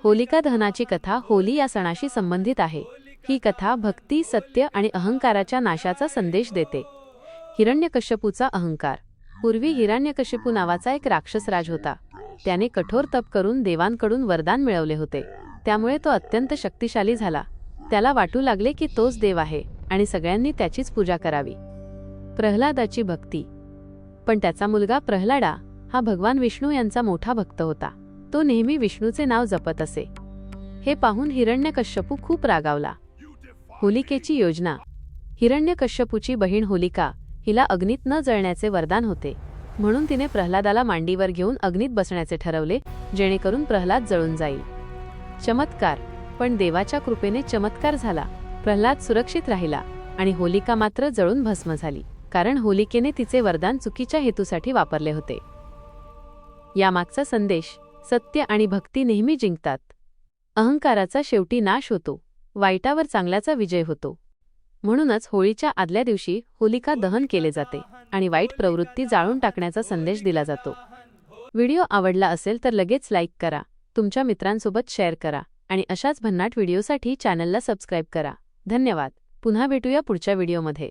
होलिका दहनाची कथा होली या सणाशी संबंधित आहे। ही कथा भक्ती, सत्य आणि अहंकाराच्या नाशाचा संदेश देते। हिरण्यकश्यपूचा अहंकार। पूर्वी हिरण्यकश्यपू नावाचा एक राक्षस राज होता। त्याने कठोर तप करून देवांकडून वरदान मिळवले होते। त्यामुळे तो अत्यंत शक्तिशाली झाला। त्याला वाटू लागले की तोच देव आहे आणि सगळ्यांनी त्याचीच पूजा करावी। प्रल्हादाची भक्ती। पण त्याचा मुलगा प्रल्हादा हा भगवान विष्णू यांचा मोठा भक्त होता। तो नेहमी विष्णूचे नाव जपत असे। हे पाहून हिरण्यकश्यपू खूप रागावला। होलिकेची योजना। हिरण्यकश्यपूची बहीण होलिका हिला अग्नीत न जळण्याचे वरदान होते, म्हणून तिने प्रल्हादाला मांडीवर घेऊन अग्नीत बसण्याचे ठरवले, जेणेकरून प्रल्हाद जळून जाईल। चमत्कार। पण देवाच्या कृपेने चमत्कार झाला। प्रल्हाद सुरक्षित राहिला आणि होलिका मात्र जळून भस्म झाली, कारण होलिकेने तिचे वरदान चुकीच्या हेतूसाठी वापरले होते। यामागचा संदेश: सत्य आणि भक्ती नेहमी जिंकतात। अहंकाराचा शेवटी नाश होतो, वाईटावर चांगल्याचा विजय होतो। म्हणूनच होळीच्या आदल्या दिवशी होलिका दहन केले जाते आणि वाईट प्रवृत्ती जाळून टाकण्याचा संदेश दिला जातो। व्हिडिओ आवडला असेल तर लगेच लाईक करा, तुमच्या मित्रांसोबत शेअर करा आणि अशाच भन्नाट व्हिडिओसाठी चॅनलला सबस्क्राईब करा। धन्यवाद। पुन्हा भेटूया पुढच्या व्हिडिओमध्ये।